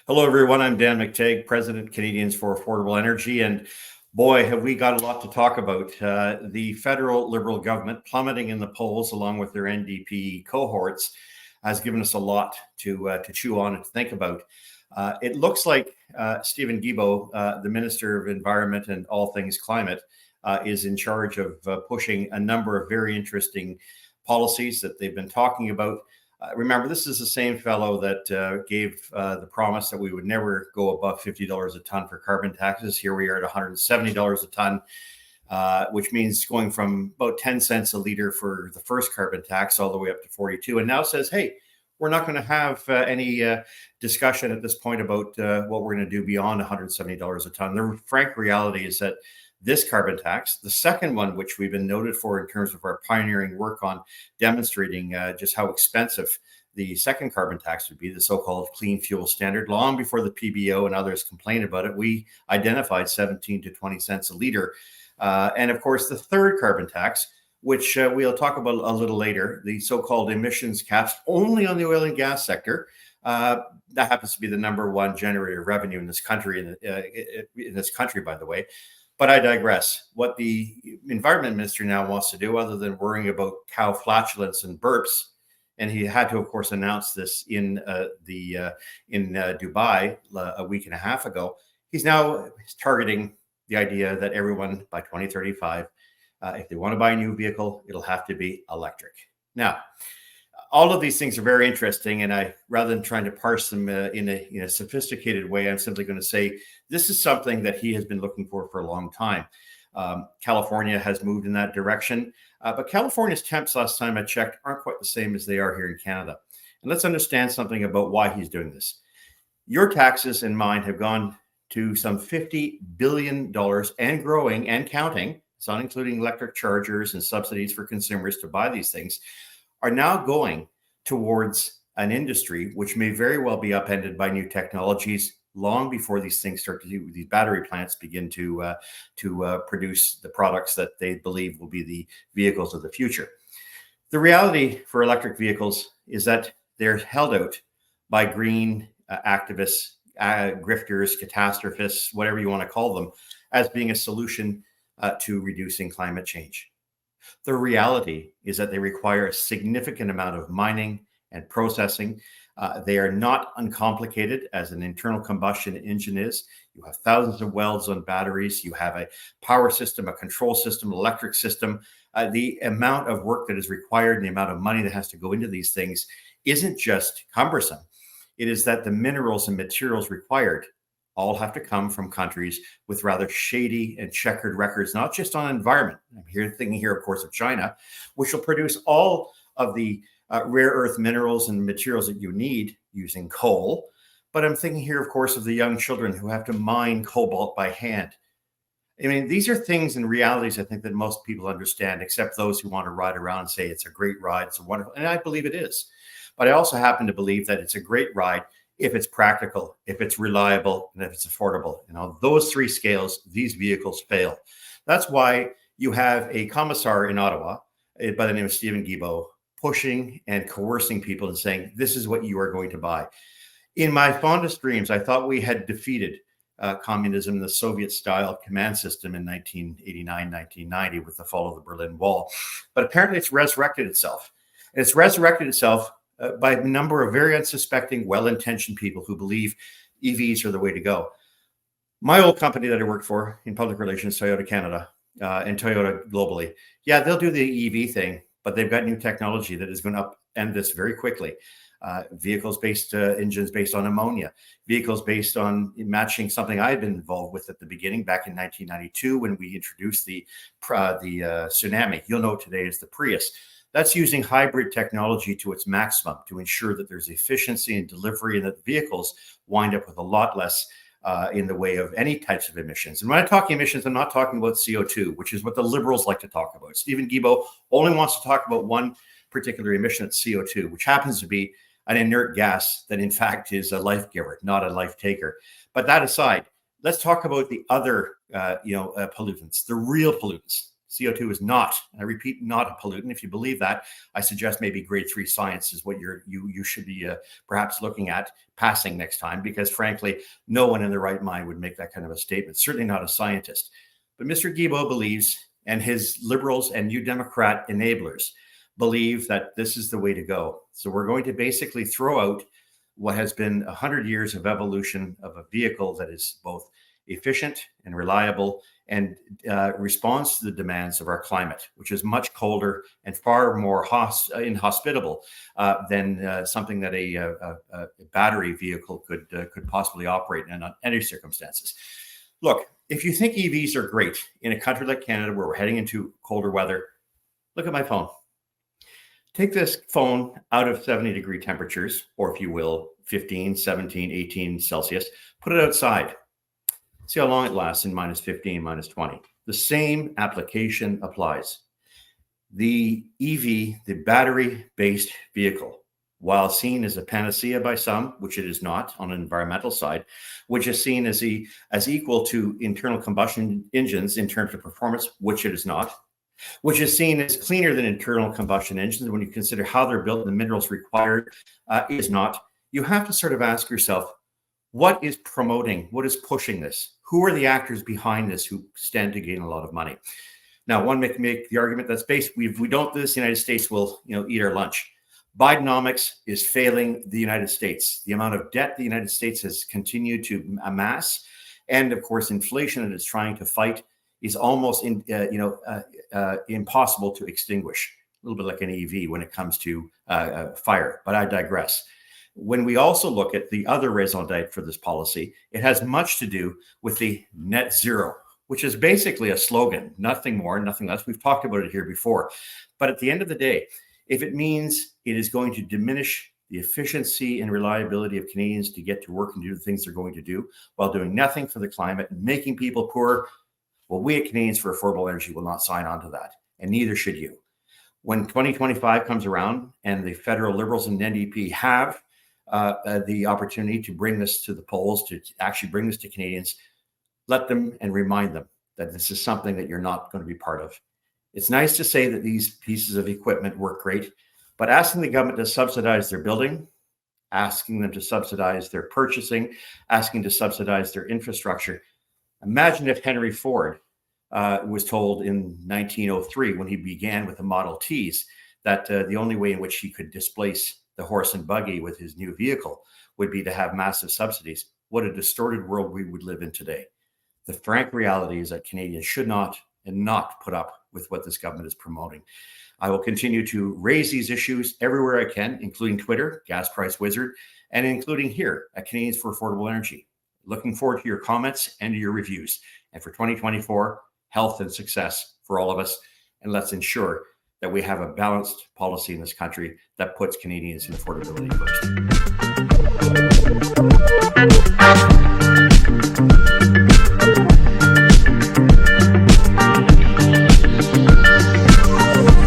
Hello, everyone. I'm Dan McTeague, President Canadians for Affordable Energy. And boy, have we got a lot to talk about. The federal Liberal government plummeting in the polls along with their NDP cohorts has given us a lot to chew on and to think about. It looks like Stephen Guilbeault, the Minister of Environment and all things climate, is in charge of pushing a number of very interesting policies that they've been talking about. Remember, this is the same fellow that gave the promise that we would never go above $50 a ton for carbon taxes. Here we are at $170 a ton, which means going from about 10 cents a liter for the first carbon tax all the way up to 42. And now says, hey, we're not going to have any discussion at this point about what we're going to do beyond $170 a ton. The frank reality is that this carbon tax, the second one, which we've been noted for in terms of our pioneering work on demonstrating just how expensive the second carbon tax would be, the so-called clean fuel standard, long before the PBO and others complained about it, we identified 17 to 20 cents a liter. And of course, the third carbon tax, which we'll talk about a little later, the so-called emissions caps only on the oil and gas sector. That happens to be the number one generator of revenue in this country, by the way. But I digress. What the environment minister now wants to do, other than worrying about cow flatulence and burps, and he had to, of course, announce this in Dubai a week and a half ago, he's now targeting the idea that everyone by 2035, if they want to buy a new vehicle, it'll have to be electric. Now, all of these things are very interesting, and rather than trying to parse them in a sophisticated way, I'm simply going to say this is something that he has been looking for a long time. California has moved in that direction, but California's temps, last time I checked, aren't quite the same as they are here in Canada. And let's understand something about why he's doing this. Your taxes and mine have gone to some $50 billion and growing and counting. It's not including electric chargers and subsidies for consumers to buy these things, are now going towards an industry which may very well be upended by new technologies long before these things start to do. These battery plants begin to produce the products that they believe will be the vehicles of the future. The reality for electric vehicles is that they're held out by green activists, grifters, catastrophists, whatever you want to call them, as being a solution to reducing climate change. The reality is that they require a significant amount of mining and processing. They are not uncomplicated as an internal combustion engine is. You have thousands of welds on batteries. You have a power system, a control system, electric system. The amount of work that is required and the amount of money that has to go into these things isn't just cumbersome. It is that the minerals and materials required all have to come from countries with rather shady and checkered records, not just on environment. I'm thinking here, of course, of China, which will produce all of the rare earth minerals and materials that you need using coal. But I'm thinking here, of course, of the young children who have to mine cobalt by hand. I mean, these are things and realities I think that most people understand, except those who want to ride around and say it's a great ride, it's a wonderful, and I believe it is. But I also happen to believe that it's a great ride if it's practical, if it's reliable, and if it's affordable. And on those three scales, these vehicles fail. That's why you have a commissar in Ottawa by the name of Stephen Guilbeault pushing and coercing people and saying, this is what you are going to buy. In my fondest dreams, I thought we had defeated communism, the Soviet-style command system in 1989, 1990 with the fall of the Berlin Wall. But apparently it's resurrected itself. And it's resurrected itself by a number of very unsuspecting, well-intentioned people who believe EVs are the way to go. My old company that I worked for in public relations, Toyota Canada and Toyota globally, yeah, they'll do the EV thing, but they've got new technology that is going to upend this very quickly. Vehicles-based engines based on ammonia, vehicles based on matching something I had been involved with at the beginning back in 1992 when we introduced the Tsunami. You'll know today is the Prius. That's using hybrid technology to its maximum to ensure that there's efficiency in delivery and that the vehicles wind up with a lot less in the way of any types of emissions. And when I talk emissions, I'm not talking about CO2, which is what the Liberals like to talk about. Stephen Guilbeault only wants to talk about one particular emission, it's CO2, which happens to be an inert gas that in fact is a life giver, not a life taker. But that aside, let's talk about the other pollutants, the real pollutants. CO2 is not, I repeat, not a pollutant. If you believe that, I suggest maybe grade 3 science is what you should be perhaps looking at passing next time, because frankly, no one in their right mind would make that kind of a statement, certainly not a scientist. But Mr. Guilbeault believes, and his liberals and New Democrat enablers believe, that this is the way to go. So we're going to basically throw out what has been 100 years of evolution of a vehicle that is both efficient and reliable and responds to the demands of our climate, which is much colder and far more inhospitable than something that a battery vehicle could possibly operate in any circumstances. Look, if you think EVs are great in a country like Canada where we're heading into colder weather, look at my phone. Take this phone out of 70-degree temperatures, or if you will, 15, 17, 18 Celsius, put it outside. See how long it lasts in minus 15, minus 20. The same application applies. The EV, the battery-based vehicle, while seen as a panacea by some, which it is not on an environmental side, which is seen as equal to internal combustion engines in terms of performance, which it is not, which is seen as cleaner than internal combustion engines when you consider how they're built and the minerals required, is not. You have to sort of ask yourself, what is promoting, what is pushing this? Who are the actors behind this who stand to gain a lot of money? Now, one may make the argument that's based, if we don't do this, the United States will eat our lunch. Bidenomics is failing the United States. The amount of debt the United States has continued to amass, and of course, inflation that it's trying to fight, is almost impossible to extinguish. A little bit like an EV when it comes to fire, but I digress. When we also look at the other raison d'etre for this policy, it has much to do with the net zero, which is basically a slogan, nothing more, nothing less. We've talked about it here before. But at the end of the day, if it means it is going to diminish the efficiency and reliability of Canadians to get to work and do the things they're going to do while doing nothing for the climate and making people poor, well, we at Canadians for Affordable Energy will not sign on to that, and neither should you. When 2025 comes around and the federal Liberals and NDP have the opportunity to bring this to the polls, to actually bring this to Canadians, let them and remind them that this is something that you're not going to be part of. It's nice to say that these pieces of equipment work great, but asking the government to subsidize their building, asking them to subsidize their purchasing, asking to subsidize their infrastructure. Imagine if Henry Ford was told in 1903, when he began with the Model Ts, that the only way in which he could displace the horse and buggy with his new vehicle would be to have massive subsidies. What a distorted world we would live in today. The frank reality is that Canadians should not put up with what this government is promoting. I will continue to raise these issues everywhere I can, including Twitter, Gas Price Wizard, and including here at Canadians for Affordable Energy. Looking forward to your comments and to your reviews. And for 2024, health and success for all of us. And let's ensure that we have a balanced policy in this country that puts Canadians in affordability first.